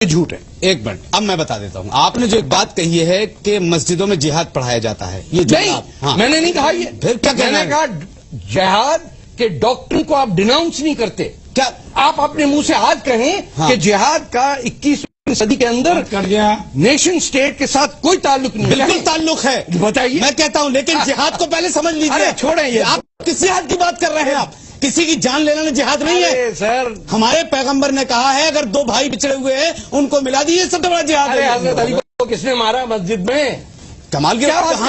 جھوٹ ہے. ایک منٹ اب میں بتا دیتا ہوں. آپ نے جو ایک بات کہی ہے کہ مسجدوں میں جہاد پڑھایا جاتا ہے, یہ نہیں, میں نے نہیں کہا یہ. پھر کیا میں نے کہا جہاد کے ڈاکٹر کو آپ ڈیناؤنس نہیں کرتے. کیا آپ اپنے منہ سے آج کہیں کہ جہاد کا 21ویں صدی کے اندر نیشن اسٹیٹ کے ساتھ کوئی تعلق نہیں. بالکل تعلق ہے, بتائیے. میں کہتا ہوں لیکن جہاد کو پہلے سمجھ لیجیے. چھوڑیں یہ, آپ کس جہاد کی بات کر رہے ہیں؟ آپ کسی کی جان لینا جہاد نہیں ہے سر. ہمارے پیغمبر نے کہا ہے اگر دو بھائی بچھڑے ہوئے ہیں ان کو ملا دیجیے, سب سے بڑا جہاد ہے. حضرت علی کو کس نے مارا مسجد میں؟ کمال کی بات.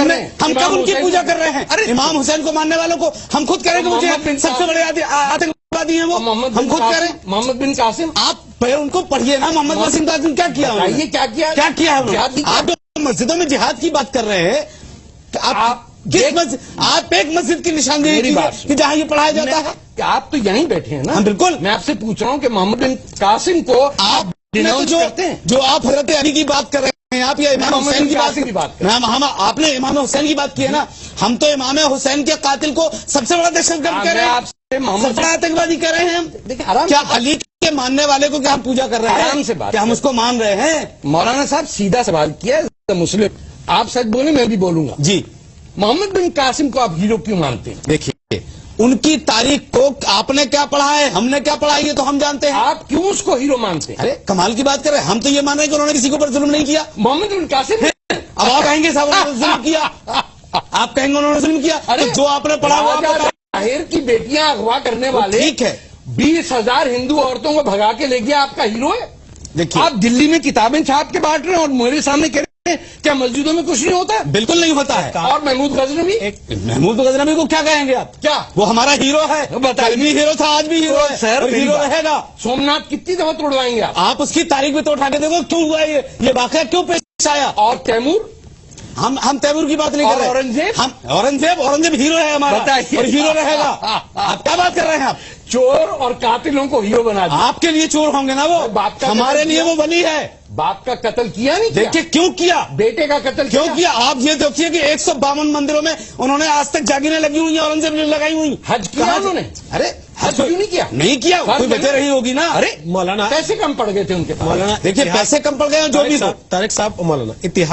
ہم کب ان کی پوجا کر رہے ہیں؟ امام حسین کو ماننے والوں کو ہم خود کہہ رہے ہیں کہ مجھے سب سے بڑے آتنکوادی ہیں وہ. ہم خود کہہ رہے ہیں محمد بن قاسم. آپ ان کو پڑھیے نا. محمد بن قاسم کیا کیا ہے؟ آپ مسجدوں میں جہاد کی بات کر رہے ہیں. آپ ایک مسجد کی نشاندہی کہ جہاں یہ پڑھایا جاتا ہے. آپ تو یہیں بیٹھے ہیں نا. بالکل. میں آپ سے پوچھ رہا ہوں کہ محمد بن قاسم کو آپ جو آپ حضرت علی کی بات کر رہے ہیں, آپ یا امام حسین کی بات کر رہے ہیں. آپ نے امام حسین کی بات کی ہے نا. ہم تو امام حسین کے قاتل کو سب سے بڑا دہشت گرد کہہ رہے ہیں, سب سے بڑا آتنکوادی کہہ رہے ہیں. کیا علی کے ماننے والے کو کیا ہم پوجا کر رہے ہیں؟ کیا ہم اس کو مان رہے ہیں؟ مولانا صاحب سیدھا سوال کیا ہے مسلم. آپ سچ بولیں, میں بھی بولوں گا. جی. محمد بن قاسم کو آپ ہیرو کیوں مانتے ہیں؟ دیکھیے ان کی تاریخ کو آپ نے کیا پڑھا ہے, ہم نے کیا پڑھا ہے, یہ تو ہم جانتے ہیں. آپ کیوں اس کو ہیرو مانتے ہیں؟ ارے کمال کی بات کر رہے ہیں. ہم تو یہ مان رہے ہیں کہ انہوں نے کسی کے اوپر ظلم نہیں کیا. محمد بن قاسم اب آپ کہیں گے صاحب انہوں نے ظلم کیا, آپ کہیں گے انہوں نے ظلم کیا. جو آپ نے پڑھا ہوا طاہر کی بیٹیاں اغوا کرنے والے ٹھیک ہے 20,000 ہندو عورتوں کو بھگا کے لے گیا, آپ کا ہیرو ہے. دیکھیے آپ دلی میں کتابیں چھاپ کے بانٹ رہے ہیں اور میرے سامنے کہہ رہے ہیں کیا مسجدوں میں کچھ نہیں ہوتا ہے؟ بالکل نہیں ہوتا ہے. اور محمود غزنوی, محمود غزنوی کو کیا کہیں گے آپ؟ کیا وہ ہمارا ہیرو ہے, کل بھی ہیرو تھا, آج بھی ہیرو ہے, سر ہیرو رہے گا. سومناتھ کتنی دفعہ توڑوائیں گے آپ اس کی تاریخ بھی تو اٹھا کے دیکھو کیوں ہوا یہ واقعہ کیوں پیش آیا. اور تیمور, ہم تیمور کی بات نہیں کر رہے. اورنگزیب ہیرو ہے ہمارا اور ہیرو رہے گا. آپ کیا بات کر رہے ہیں؟ آپ چور اور قاتلوں کو ہیرو بنا دیا. آپ کے لیے چور ہوں گے نا وہ, ہمارے لیے وہ ولی ہے. باپ کا قتل کیا نہیں؟ دیکھیے کیوں کیا, بیٹے کا قتل کیوں کیا. آپ یہ دیکھیے کہ 152 مندروں میں انہوں نے آج تک جاگیریں لگی ہوئی ہیں, اورنگزیب نے لگائی ہوئی. حج کیا انہوں نے؟ ارے حج کیوں نہیں کیا؟ نہیں کیا, کوئی وجہ رہی ہوگی نا. ارے مولانا پیسے کم پڑ گئے تھے ان کے پاس. دیکھیے پیسے کم پڑ گئے جو بھی. طارق صاحب مولانا اتحاد